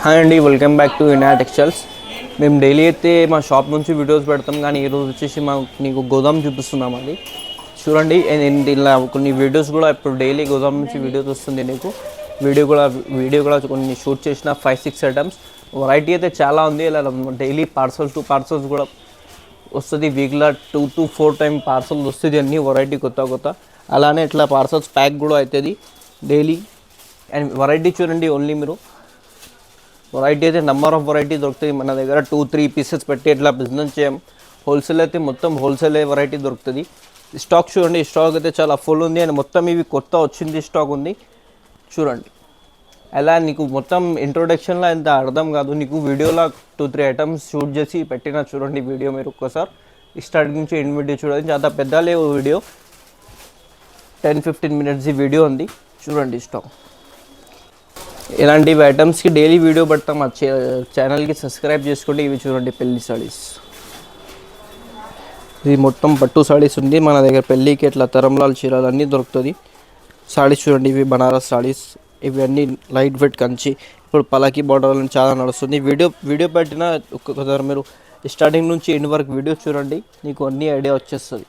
Hi అండి, welcome back to Vinayak textiles. మేము daily అయితే మా షాప్ నుంచి వీడియోస్ పెడతాం, కానీ ఈరోజు వచ్చేసి నీకు గోదాం చూపిస్తున్నాం. అది చూడండి. ఇలా కొన్ని వీడియోస్ కూడా ఇప్పుడు డైలీ గోదాం నుంచి వీడియోస్ వస్తుంది. నీకు వీడియో కూడా కొన్ని షూట్ చేసిన 5-6 ఐటమ్స్. వెరైటీ అయితే చాలా ఉంది. ఇలా డైలీ పార్సల్స్ కూడా వస్తుంది. వీక్లో 2 to 4 టైం పార్సల్ వస్తుంది. అన్ని వెరైటీ కొత్త అలానే ఇట్లా పార్సల్స్ ప్యాక్ కూడా అవుతుంది డైలీ. అండ్ వెరైటీ చూడండి, ఓన్లీ మీరు వెరైటీ అయితే నెంబర్ ఆఫ్ వెరైటీ దొరుకుతుంది మన దగ్గర. 2-3 పీసెస్ పెట్టి ఇట్లా బిజినెస్ చేయం. హోల్సేల్ అయితే మొత్తం హోల్సేల్ వెరైటీ దొరుకుతుంది. స్టాక్ చూడండి, స్టాక్ అయితే చాలా ఫుల్ ఉంది. అండ్ మొత్తం ఇవి కొత్త వచ్చింది స్టాక్ ఉంది చూడండి. అలా నీకు మొత్తం ఇంట్రొడక్షన్లో ఎంత అర్థం కాదు, నీకు వీడియోలో 2-3 ఐటమ్స్ షూట్ చేసి పెట్టినా చూడండి వీడియో. మీరు ఒక్కసారి స్టార్టింగ్ నుంచి ఎండ్ వీడియో చూడండి. చాలా పెద్ద లేవు వీడియో, 10-15 minutes వీడియో ఉంది చూడండి. స్టాక్ ఇలాంటి ఐటమ్స్కి డైలీ వీడియో పెడతాం. మా ఛానల్కి సబ్స్క్రైబ్ చేసుకోండి. ఇవి చూడండి, పెళ్లి సారీస్. ఇది మొత్తం పట్టు సారీస్ ఉంది మన దగ్గర. పెళ్ళికి ఇట్లా తరంలాల్ చీరలు అన్నీ దొరుకుతుంది. సారీస్ చూడండి, ఇవి బనారస్ సారీస్. ఇవి అన్నీ లైట్ వెయిట్ కంచి. ఇప్పుడు పలాకి బార్డర్ చాలా నడుస్తుంది. వీడియో పెట్టిన ఒక్కొక్కసారి మీరు స్టార్టింగ్ నుంచి ఎండ్ వరకు వీడియో చూడండి, నీకు అన్ని ఐడియా వచ్చేస్తుంది.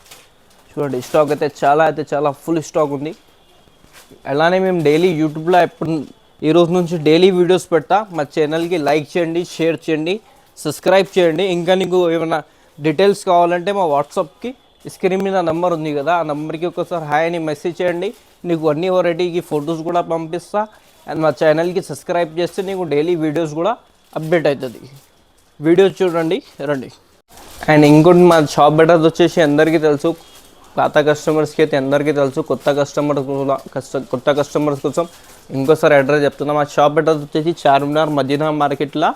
చూడండి, స్టాక్ అయితే చాలా ఫుల్ స్టాక్ ఉంది. అలానే మేము డైలీ యూట్యూబ్లో ఈ రోజు నుంచి డైలీ వీడియోస్ పెడతా. మా ఛానల్కి లైక్ చేయండి, షేర్ చేయండి, సబ్స్క్రైబ్ చేయండి. ఇంకా నీకు ఏమైనా డీటెయిల్స్ కావాలంటే మా వాట్సాప్కి స్క్రీన్ మీద నెంబర్ ఉంది కదా, ఆ నెంబర్కి ఒకసారి హాయ్ అని మెసేజ్ చేయండి. నీకు అన్ని వెరైటీకి ఫొటోస్ కూడా పంపిస్తా. అండ్ మా ఛానల్కి సబ్స్క్రైబ్ చేస్తే నీకు డైలీ వీడియోస్ కూడా అప్డేట్ అవుతుంది. వీడియోస్ చూడండి రండి. అండ్ ఇంకోటి మా షాప్ బెటర్స్ వచ్చేసి అందరికీ తెలుసు, పాత కస్టమర్స్కి అయితే అందరికీ తెలుసు. కొత్త కస్టమర్స్ కోసం ఇంకోసారి అడ్రస్ చెప్తున్నా. మా షాప్ అడ్రస్ వచ్చేసి చార్మినార్ మదీనా మార్కెట్లో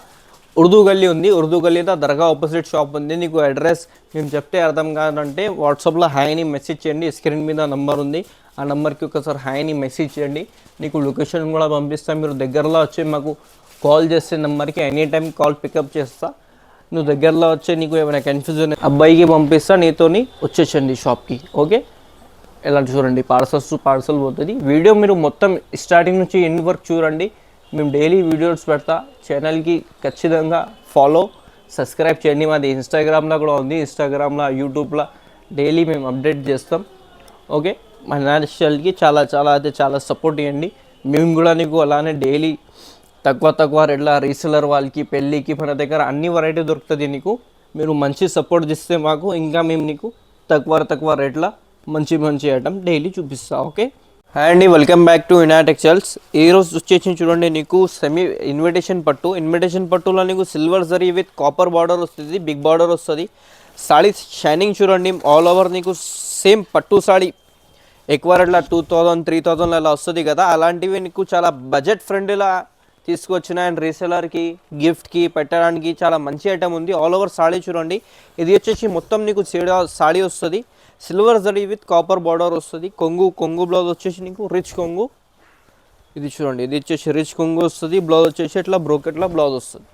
ఉర్దూ గల్లీ ఉంది. ఉర్దూ గల్లీలో దర్గా ఆపోజిట్ షాప్ ఉంది. నీకు అడ్రస్ మేము చెప్తే అర్థం కాదంటే వాట్సాప్లో హాయ్ని మెసేజ్ చేయండి. స్క్రీన్ మీద నెంబర్ ఉంది, ఆ నెంబర్కి ఒకసారి హాయ్ని మెసేజ్ చేయండి. నీకు లొకేషన్ కూడా పంపిస్తాం. మీరు దగ్గరలో వచ్చి మాకు కాల్ చేసే నెంబర్కి ఎనీ టైం కాల్ పికప్ చేస్తా. నువ్వు దగ్గరలో వచ్చే నీకు ఏమైనా కన్ఫ్యూజన్ అబ్బాయికి పంపిస్తా, నీతోని వచ్చేసండి షాప్కి. ఓకే, ఇలా చూడండి, పార్సల్ పోతుంది. వీడియో మీరు మొత్తం స్టార్టింగ్ నుంచి ఎండ్ వరకు చూడండి. మేము డైలీ వీడియోస్ పెడతా. ఛానల్కి ఖచ్చితంగా ఫాలో, సబ్స్క్రైబ్ చేయండి. మాది ఇన్స్టాగ్రామ్లో కూడా ఉంది. ఇన్స్టాగ్రామ్లో, యూట్యూబ్లో డైలీ మేము అప్డేట్ చేస్తాం. ఓకే, మా ఛానల్కి చాలా సపోర్ట్ ఇవ్వండి. మేము కూడా నీకు అలానే డైలీ తక్కువ రేట్ల రీసెలర్ వాళ్ళకి, పెళ్ళికి మన దగ్గర అన్ని వెరైటీ దొరుకుతుంది. నీకు మీరు మంచి సపోర్ట్ చేస్తే మాకు ఇంకా మేము నీకు తక్కువ రేట్ల మంచి ఐటమ్ డైలీ చూపిస్తా. ఓకే, హాయ్ అండి, welcome back to Vinayak textiles. ఈరోజు వచ్చేసి చూడండి, నీకు ఇన్విటేషన్ పట్టులో నీకు silver zari with copper border వస్తుంది, బిగ్ బార్డర్ వస్తుంది. సాడీ షైనింగ్ చూడండి, ఆల్ ఓవర్ నీకు సేమ్ పట్టు సాడీ. ఎక్కువ రేట్ల 2000-3000 అలా వస్తుంది కదా, అలాంటివి నీకు చాలా బడ్జెట్ ఫ్రెండ్లీలా తీసుకొచ్చిన. అండ్ రీసెలర్కి, గిఫ్ట్కి పెట్టడానికి చాలా మంచి ఐటమ్ ఉంది. ఆల్ ఓవర్ సాడీ చూడండి. ఇది వచ్చేసి మొత్తం నీకు సాడీ వస్తుంది. Silver zari with copper border వస్తుంది. కొంగు బ్లౌజ్ వచ్చేసి నీకు రిచ్ కొంగు. ఇది చూడండి, ఇది వచ్చేసి రిచ్ కొంగు వస్తుంది. బ్లౌజ్ వచ్చేసి ఇట్లా బ్రోకెట్లో బ్లౌజ్ వస్తుంది.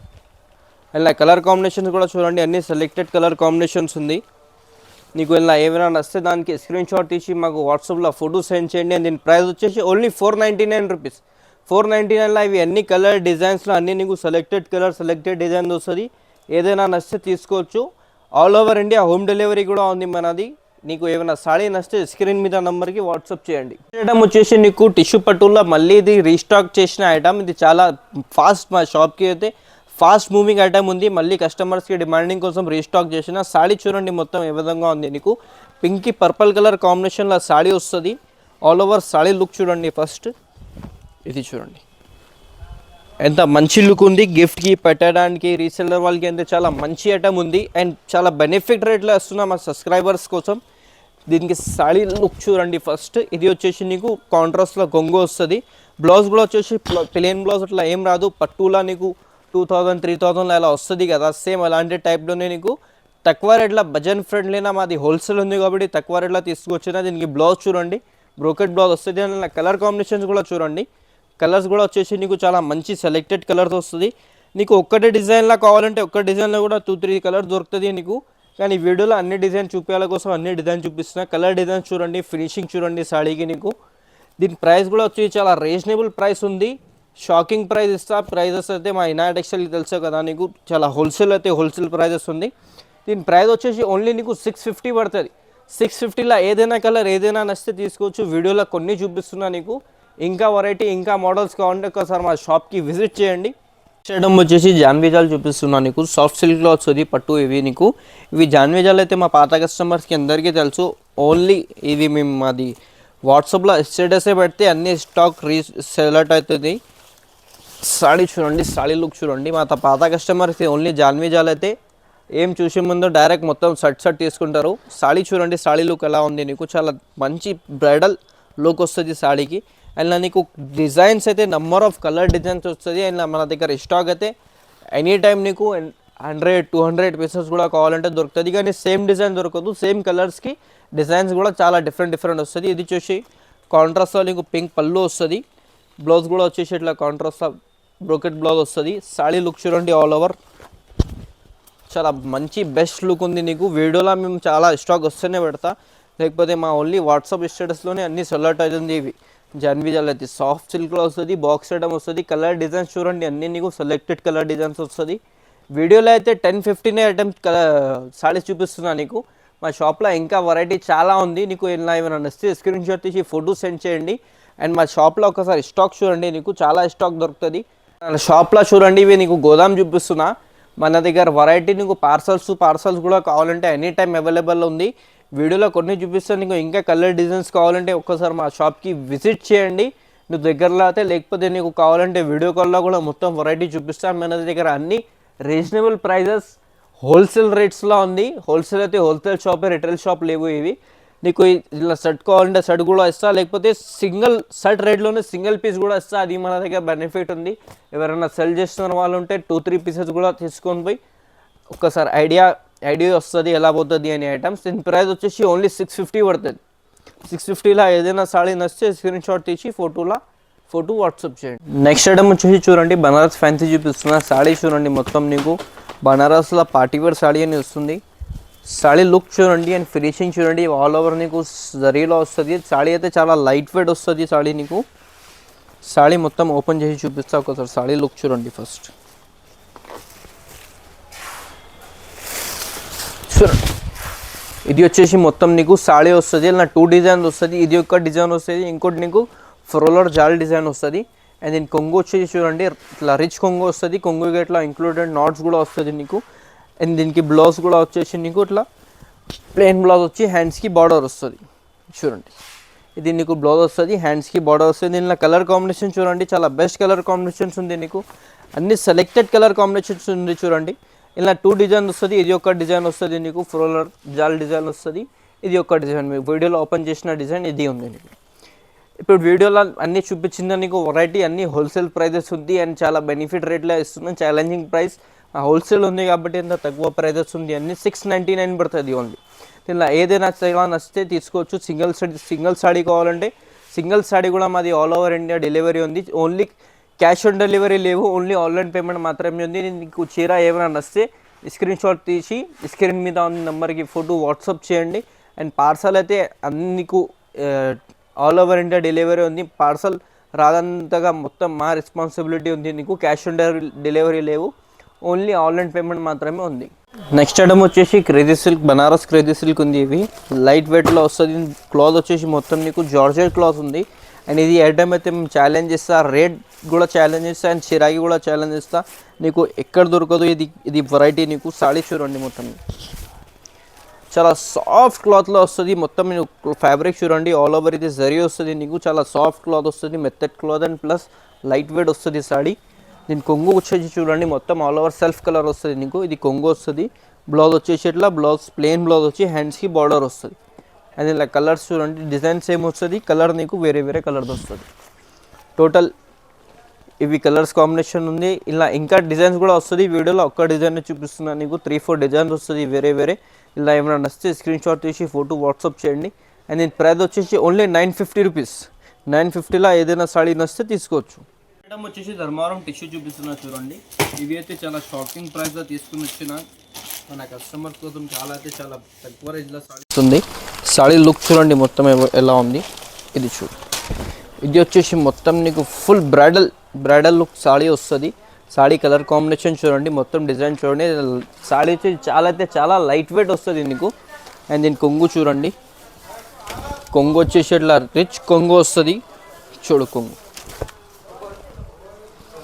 ఇలా కలర్ కాంబినేషన్స్ కూడా చూడండి, అన్ని సెలెక్టెడ్ కలర్ కాంబినేషన్స్ ఉంది. నీకు ఇలా ఏమైనా నచ్చితే దానికి స్క్రీన్ షాట్ తీసి మాకు వాట్సాప్లో ఫోటో సెండ్ చేయండి. అండ్ దీని ప్రైస్ వచ్చేసి ఓన్లీ 499 రూపీస్. 499లో ఇవి అన్ని కలర్ డిజైన్స్లో అన్నీ నీకు సెలెక్టెడ్ కలర్, సెలెక్టెడ్ డిజైన్ వస్తుంది. ఏదైనా నచ్చితే తీసుకోవచ్చు. All over India home delivery కూడా ఉంది మనది. నీకు ఏమైనా సాడీ నచ్చితే స్క్రీన్ మీద నెంబర్కి వాట్సాప్ చేయండి. ఐటమ్ వచ్చేసి నీకు టిష్యూ పట్టుల్లో మళ్ళీ ఇది రీస్టాక్ చేసిన ఐటమ్. ఇది చాలా ఫాస్ట్, మా షాప్కి అయితే ఫాస్ట్ మూవింగ్ ఐటమ్ ఉంది. మళ్ళీ కస్టమర్స్కి డిమాండింగ్ కోసం రీస్టాక్ చేసిన సాడీ చూడండి, మొత్తం ఏ విధంగా ఉంది. నీకు పింక్కి పర్పుల్ కలర్ కాంబినేషన్లో సాడీ వస్తుంది. ఆల్ ఓవర్ సాడీ లుక్ చూడండి. ఫస్ట్ ఇది చూడండి, ఎంత మంచి లుక్ ఉంది. గిఫ్ట్కి పెట్టడానికి, రీసెల్లర్ వాళ్ళకి అయితే చాలా మంచి ఐటమ్ ఉంది. అండ్ చాలా బెనిఫిట్ రేట్లో వస్తున్నాం మా సబ్స్క్రైబర్స్ కోసం. దీనికి సాడీ లుక్ చూడండి. ఫస్ట్ ఇది వచ్చేసి నీకు కాంట్రాస్ట్లో కొంగు వస్తుంది. బ్లౌజ్ కూడా వచ్చేసి ప్లెయిన్ బ్లౌజ్ అట్లా ఏం రాదు. పట్టులా నీకు 2000-3000 అలా వస్తుంది కదా, సేమ్ అలాంటి టైప్లోనే నీకు తక్కువ రేట్ల బడ్జెట్ ఫ్రెండ్లీనా. మాది హోల్సేల్ ఉంది కాబట్టి తక్కువ రేట్లో తీసుకొచ్చిన. దీనికి బ్లౌజ్ చూడండి, బ్రోకెట్ బ్లౌజ్ వస్తుంది. అండ్ కలర్ కాంబినేషన్స్ కూడా చూడండి. కలర్స్ కూడా వచ్చేసి నీకు చాలా మంచి సెలెక్టెడ్ కలర్స్ వస్తుంది. నీకు ఒక్కటే డిజైన్లా కావాలంటే ఒక్క డిజైన్లో కూడా 2-3 కలర్స్ దొరుకుతుంది నీకు. కానీ వీడియోలో అన్ని డిజైన్ చూపించాల కోసం అన్ని డిజైన్ చూపిస్తున్నా. కలర్ డిజైన్ చూడండి, ఫినిషింగ్ చూడండి సాడీకి. నీకు దీని ప్రైస్ కూడా వచ్చి చాలా రీజనబుల్ ప్రైస్ ఉంది. షాకింగ్ ప్రైస్ ఇస్తా. ప్రైజెస్ అయితే మా ఇనాయట్ టెక్స్టైల్ తెలుసు కదా నీకు, చాలా హోల్సేల్ అయితే హోల్సేల్ ప్రైజెస్ ఉంది. దీని ప్రైస్ వచ్చేసి ఓన్లీ నీకు 650 పడుతుంది. 650లో ఏదైనా కలర్ ఏదైనా నచ్చితే తీసుకోవచ్చు. వీడియోలో కొన్ని చూపిస్తున్నా నీకు. ఇంకా వెరైటీ ఇంకా మోడల్స్ కావాలంటే ఒకసారి మా షాప్కి విజిట్ చేయండి. చేయడం వచ్చేసి జాన్విజాలు చూపిస్తున్నాను నీకు. సాఫ్ట్ సిల్క్ క్లాత్స్ అది పట్టు ఇవి నీకు. ఇవి జాన్విజాలు అయితే మా పాత కస్టమర్స్కి అందరికీ తెలుసు. ఓన్లీ ఇవి మేము మాది వాట్సాప్లో స్టేటసే పెడితే అన్ని స్టాక్ సెలెక్ట్ అవుతుంది. సాడీ చూడండి, సాడీ లుక్ చూడండి. మా పాత కస్టమర్స్కి ఓన్లీ జాన్విజాలు అయితే ఏం చూసే ముందు డైరెక్ట్ మొత్తం షర్ట్ తీసుకుంటారు. సాడీ చూడండి, సాడీ లుక్ ఎలా ఉంది నీకు. చాలా మంచి బ్రైడల్ లుక్ వస్తుంది సాడీకి. అండ్ నీకు డిజైన్స్ అయితే నెంబర్ ఆఫ్ కలర్ డిజైన్స్ వస్తుంది. అండ్ మన దగ్గర స్టాక్ అయితే ఎనీ టైం నీకు 100-200 పీసెస్ కూడా కావాలంటే దొరుకుతుంది. కానీ సేమ్ డిజైన్ దొరకదు. సేమ్ కలర్స్కి డిజైన్స్ కూడా చాలా డిఫరెంట్ వస్తుంది. ఇది చూసి కాంట్రాస్ట్లో నీకు పింక్ పళ్ళు వస్తుంది. బ్లౌజ్ కూడా వచ్చేసి ఇట్లా కాంట్రాస్ట్లో బ్రోకెట్ బ్లౌజ్ వస్తుంది. సాడీ లుక్ చూడండి, ఆల్ ఓవర్ చాలా మంచి బెస్ట్ లుక్ ఉంది నీకు. వీడియోలో మేము చాలా స్టాక్ వస్తూనే పెడతా, లేకపోతే మా ఓన్లీ వాట్సాప్ స్టేటస్లోనే అన్నీ సెలెక్ట్ అవుతుంది. ఇవి జాన్విజాలు అయితే సాఫ్ట్ సిల్క్లో వస్తుంది, బాక్స్ ఐటమ్ వస్తుంది. కలర్ డిజైన్స్ చూడండి, అన్నీ నీకు సెలెక్టెడ్ కలర్ డిజైన్స్ వస్తుంది. వీడియోలో అయితే 10-15 ఐటమ్స్ సారీస్ చూపిస్తున్నా నీకు. మా షాప్లో ఇంకా వెరైటీ చాలా ఉంది. నీకు ఇలా ఏమైనా నచ్చితే స్క్రీన్ షాట్ తీసి ఫోటో సెండ్ చేయండి. అండ్ మా షాప్లో ఒకసారి స్టాక్ చూడండి, నీకు చాలా స్టాక్ దొరుకుతుంది. షాప్లో చూడండి, ఇవి నీకు గోదాం చూపిస్తున్నా. మన దగ్గర వెరైటీ నీకు పార్సల్స్ కూడా కావాలంటే ఎనీ టైం అవైలబుల్ ఉంది. వీడియోలో కొన్ని చూపిస్తాను నీకు. ఇంకా కలర్ డిజైన్స్ కావాలంటే ఒక్కసారి మా షాప్కి విజిట్ చేయండి. నువ్వు దగ్గరలో అయితే, లేకపోతే నీకు కావాలంటే వీడియో కాల్లో కూడా మొత్తం వెరైటీ చూపిస్తాను. మన దగ్గర అన్ని రీజనబుల్ ప్రైజెస్ హోల్సేల్ రేట్స్లో ఉంది. హోల్సేల్ అయితే హోల్సేల్ షాపే, రిటైల్ షాప్ లేవు ఇవి. నీకు ఇలా సెట్ కావాలంటే సెట్ కూడా ఇస్తా, లేకపోతే సింగిల్ సెట్ రేట్లోనే సింగిల్ పీస్ కూడా ఇస్తా. అది మన దగ్గర బెనిఫిట్ ఉంది. ఎవరైనా సెల్ చేస్తున్న వాళ్ళు ఉంటే 2-3 పీసెస్ కూడా తీసుకొని పోయి ఒక్కసారి ఐడియా వస్తుంది ఎలా పోతుంది అని ఐటమ్స్. దీని ప్రైస్ వచ్చేసి ఓన్లీ 650 పడుతుంది. 650లో ఏదైనా సాడీ నచ్చితే స్క్రీన్ షాట్ తీసి ఫోటో వాట్సాప్ చేయండి. నెక్స్ట్ ఐటమ్ వచ్చేసి చూడండి, బనారస్ ఫ్యాన్సీ చూపిస్తున్నా. సాడీ చూడండి, మొత్తం నీకు బనారస్లో పార్టీవేర్ సాడీ అని వస్తుంది. సాడీ లుక్ చూడండి అండ్ ఫినిషింగ్ చూడండి, ఆల్ ఓవర్ నీకు జరీలో వస్తుంది. సాడీ అయితే చాలా లైట్ వెయిట్ వస్తుంది. సాడీ నీకు సాడీ మొత్తం ఓపెన్ చేసి చూపిస్తా ఒకసారి. సాడీ లుక్ చూడండి ఫస్ట్ చూడండి. ఇది వచ్చేసి మొత్తం నీకు సాడీ వస్తుంది. ఇలా 2 డిజైన్స్ వస్తుంది. ఇది ఒక డిజైన్ వస్తుంది, ఇంకోటి నీకు ఫ్రోలర్ జాల్ డిజైన్ వస్తుంది. అండ్ దీని కొంగు వచ్చేసి చూడండి, ఇట్లా రిచ్ కొంగు వస్తుంది. కొంగుకి ఇట్లా ఇంక్లూడెడ్ నాట్స్ కూడా వస్తుంది నీకు. అండ్ దీనికి బ్లౌజ్ కూడా వచ్చేసి నీకు ఇట్లా ప్లెయిన్ బ్లౌజ్ వచ్చి హ్యాండ్స్కి బార్డర్ వస్తుంది చూడండి. ఇది నీకు బ్లౌజ్ వస్తుంది, హ్యాండ్స్కి బార్డర్ వస్తుంది. దీనిలో కలర్ కాంబినేషన్ చూడండి, చాలా బెస్ట్ కలర్ కాంబినేషన్స్ ఉంది నీకు. అన్ని సెలెక్టెడ్ కలర్ కాంబినేషన్స్ ఉంది చూడండి. ఇలా 2 డిజైన్ వస్తుంది. ఇది ఒక డిజైన్ వస్తుంది నీకు, ఫ్రోలర్ జాల్ డిజైన్ వస్తుంది. ఇది ఒక డిజైన్ మీకు వీడియోలో ఓపెన్ చేసిన డిజైన్ ఇది ఉంది నీకు. ఇప్పుడు వీడియోలో అన్నీ చూపించిందా నీకు వెరైటీ అన్నీ హోల్సేల్ ప్రైజెస్ ఉంది. అండ్ చాలా బెనిఫిట్ రేట్లో ఇస్తున్నాం. ఛాలెంజింగ్ ప్రైస్, హోల్సేల్ ఉంది కాబట్టి ఎంత తక్కువ ప్రైజెస్ ఉంది. అన్నీ 699 పడుతుంది ఓన్లీ. ఇలా ఏదైనా నచ్చితే తీసుకోవచ్చు. సింగిల్ సాడీ కావాలంటే సింగిల్ సాడీ కూడా మాది ఆల్ ఓవర్ ఇండియా డెలివరీ ఉంది. ఓన్లీ క్యాష్ ఆన్ డెలివరీ లేవు, ఓన్లీ ఆన్లైన్ పేమెంట్ మాత్రమే ఉంది. నీకు చీర ఏమైనా నచ్చితే స్క్రీన్ షాట్ తీసి స్క్రీన్ మీద ఉన్న నెంబర్కి ఫోటో వాట్సాప్ చేయండి. అండ్ పార్సల్ అయితే అన్ని నీకు ఆల్ ఓవర్ ఇండియా డెలివరీ ఉంది. పార్సల్ రాదంతగా మొత్తం మా రెస్పాన్సిబిలిటీ ఉంది. నీకు క్యాష్ ఆన్ డెలివరీ లేవు, ఓన్లీ ఆన్లైన్ పేమెంట్ మాత్రమే ఉంది. నెక్స్ట్ ఐటమ్ వచ్చేసి crazy silk, Banaras crazy silk ఉంది. ఇవి లైట్ వెయిట్లో వస్తుంది. క్లాత్ వచ్చేసి మొత్తం నీకు జార్జెట్ క్లాత్ ఉంది. అండ్ ఇది ఐటమ్ అయితే మేము ఛాలెంజ్ ఇస్తా, రేట్ కూడా ఛాలెంజ్ ఇస్తా, అండ్ చిరాకి కూడా ఛాలెంజ్ ఇస్తా. నీకు ఎక్కడ దొరకదు ఇది వెరైటీ. నీకు సాడీ చూడండి, మొత్తం చాలా సాఫ్ట్ క్లాత్లో వస్తుంది. మొత్తం మీకు ఫ్యాబ్రిక్ చూడండి, ఆల్ ఓవర్ ఇది జరీ వస్తుంది నీకు. చాలా సాఫ్ట్ క్లాత్ వస్తుంది, మెత్తడ్ cloth and plus light weight వస్తుంది సాడీ. దీని కొంగు వచ్చేసి చూడండి, మొత్తం ఆల్ ఓవర్ సెల్ఫ్ కలర్ వస్తుంది నీకు. ఇది కొంగు వస్తుంది. బ్లౌజ్ వచ్చేసి ఇట్లా ప్లెయిన్ బ్లౌజ్ వచ్చి హ్యాండ్స్కి బార్డర్ వస్తుంది. అది ఇలా కలర్స్ చూడండి, డిజైన్ సేమ్ వస్తుంది, కలర్ నీకు వేరే కలర్ది వస్తుంది. టోటల్ ఇవి కలర్స్ కాంబినేషన్ ఉంది. ఇలా ఇంకా డిజైన్స్ కూడా వస్తుంది. వీడియోలో ఒక్క డిజైన్ చూపిస్తున్నాను నీకు. 3-4 డిజైన్స్ వస్తుంది వేరే. ఇలా ఏమైనా నచ్చితే స్క్రీన్ షాట్ తీసి ఫోటో వాట్సాప్ చేయండి. అండ్ దీని ప్రైస్ వచ్చేసి ఓన్లీ 950 రూపీస్. 950లో ఏదైనా సాడీ నచ్చితే తీసుకోవచ్చు. ఐటమ్ వచ్చేసి ధర్మవరం టిష్యూ చూపిస్తున్నా చూడండి. ఇవి అయితే చాలా షాకింగ్ ప్రైస్లో తీసుకుని వచ్చిన మన కస్టమర్ కోసం చాలా తక్కువ రేంజ్లో సాడీ ఉంది. సాడీ లుక్ చూడండి మొత్తం ఎలా ఉంది. ఇది చూడు, ఇది వచ్చేసి మొత్తం నీకు full bridal bridal look saree వస్తుంది. సాడీ కలర్ కాంబినేషన్ చూడండి, మొత్తం డిజైన్ చూడండి. సాడీ వచ్చి చాలా అయితే చాలా లైట్ వెయిట్ వస్తుంది నీకు. అండ్ దీని కొంగు చూడండి, కొంగు వచ్చేసి ఇట్లా రిచ్ కొంగు వస్తుంది. చూడు కొంగు.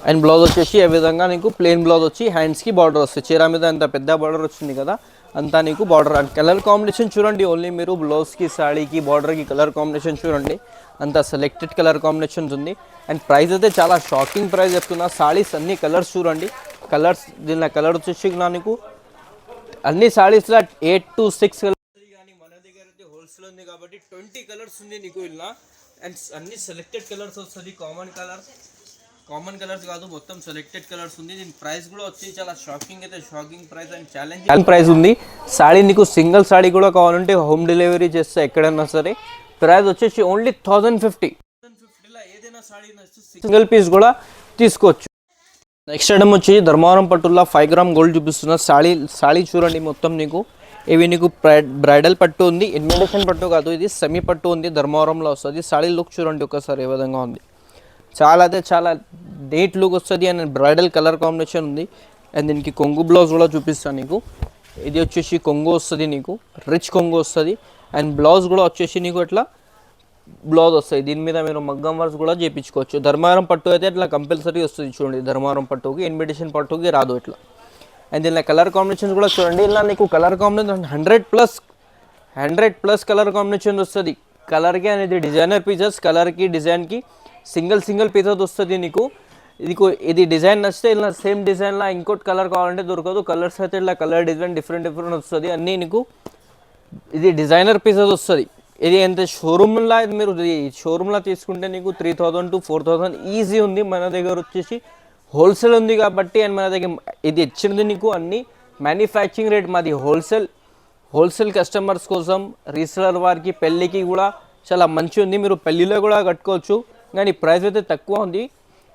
అండ్ బ్లౌజ్ వచ్చేసి ఏ విధంగా నీకు ప్లెయిన్ బ్లౌజ్ వచ్చి హ్యాండ్స్కి బార్డర్ వస్తుంది. చీర మీద అంత పెద్ద బార్డర్ వచ్చింది కదా, అంతా నీకు బార్డర్. అండ్ కలర్ కాంబినేషన్ చూడండి, ఓన్లీ మీరు బ్లౌజ్కి సాడీకి బార్డర్కి కలర్ కాంబినేషన్ చూడండి, అంత సెలెక్టెడ్ కలర్ కాంబినేషన్స్ ఉంది. అండ్ ప్రైస్ అయితే చాలా షాకింగ్ ప్రైస్ చెప్తున్నా. సాడీస్ అన్ని కలర్స్ చూడండి, కలర్స్ దీనిలో కలర్ వచ్చేసి నీకు అన్ని సాడీస్లో 8 to 6 కలర్స్. కానీ మన దగ్గర అయితే హోల్సేల్ ఉంది కాబట్టి 20 కలర్స్ ఉంది నీకు ఇలా. అండ్ అన్ని సెలెక్టెడ్ కలర్స్ వస్తుంది, కామన్ కలర్స్ కాదు, మొత్తం సెలెక్టెడ్ కలర్స్ ఉంది. దీని ప్రైస్ కూడా వచ్చి చాలా షాకింగ్ అయితే shocking price and challenging price ఉంది. సాడీ నీకు సింగిల్ సాడీ కూడా కావాలంటే హోమ్ డెలివరీ చేస్తే ఎక్కడైనా సరే. ప్రైస్ వచ్చేసి ఓన్లీ 1050. ఏదైనా సాడీ సింగిల్ పీస్ కూడా తీసుకోవచ్చు. నెక్స్ట్ ఐటమ్ వచ్చి ధర్మవరం పట్టుల్లో 5 గ్రామ్ గోల్డ్ చూపిస్తున్న సాడీ చూడండి. మొత్తం నీకు ఇవి నీకు బ్రైడల్ పట్టు ఉంది, ఇన్విటేషన్ పట్టు కాదు, ఇది సెమీ పట్టు ఉంది, ధర్మవరంలో వస్తుంది. సాడీ లుక్ చూడండి ఒకసారి ఏ విధంగా ఉంది. చాలా అయితే చాలా నీట్ లుక్ వస్తుంది. అండ్ బ్రైడల్ కలర్ కాంబినేషన్ ఉంది. అండ్ దీనికి కొంగు బ్లౌజ్ కూడా చూపిస్తాను నీకు. ఇది వచ్చేసి కొంగు వస్తుంది నీకు, రిచ్ కొంగు వస్తుంది. అండ్ బ్లౌజ్ కూడా వచ్చేసి నీకు ఇట్లా బ్లౌజ్ వస్తాయి. దీని మీద మీరు మగ్గం వర్క్స్ కూడా చేయించుకోవచ్చు. ధర్మవరం పట్టు అయితే ఇట్లా కంపల్సరీ వస్తుంది చూడండి. ధర్మవరం పట్టుకి ఇన్విటేషన్ పట్టుకి రాదు ఇట్లా. అండ్ దీనిలో కలర్ కాంబినేషన్స్ కూడా చూడండి. ఇలా నీకు కలర్ కాంబినేషన్ 100+ కలర్ కాంబినేషన్ వస్తుంది. కలర్కి అనేది డిజైనర్ పీసెస్, కలర్కి డిజైన్కి సింగిల్ పీసెస్ వస్తుంది నీకు. ఇది డిజైన్ నచ్చితే ఇలా సేమ్ డిజైన్లో ఇంకోటి కలర్ కావాలంటే దొరకదు. కలర్స్ అయితే ఇలా కలర్ డిజైన్ డిఫరెంట్ వస్తుంది అన్నీ నీకు. ఇది డిజైనర్ పీసెస్ వస్తుంది. ఇది ఎంత షోరూమ్లో మీరు షోరూమ్లో తీసుకుంటే నీకు 3000 to 4000 ఈజీ ఉంది. మన దగ్గర వచ్చేసి హోల్సేల్ ఉంది కాబట్టి, అండ్ మన దగ్గర ఇది ఇచ్చింది నీకు అన్ని మ్యానుఫ్యాక్చరింగ్ రేట్ మాది హోల్సేల్ కస్టమర్స్ కోసం, రీసెలర్ వారికి, పెళ్ళికి కూడా చాలా మంచి ఉంది. మీరు పెళ్ళిలో కూడా కట్టుకోవచ్చు, కానీ ప్రైస్ అయితే తక్కువ ఉంది.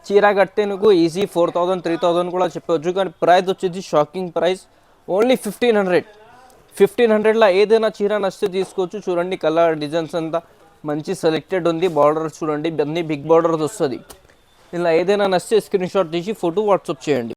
చీర కడితే నీకు ఈజీ 4000 3000 కూడా చెప్పవచ్చు, కానీ ప్రైస్ వచ్చేసి షాకింగ్ ప్రైస్ ఓన్లీ 1500లో ఏదైనా చీర నచ్చితే తీసుకోవచ్చు. చూడండి కలర్ డిజైన్స్ అంతా మంచి సెలెక్టెడ్ ఉంది. బార్డర్స్ చూడండి, అన్ని బిగ్ బార్డర్స్ వస్తుంది. ఇలా ఏదైనా నచ్చితే స్క్రీన్ షాట్ తీసి ఫోటో వాట్సాప్ చేయండి.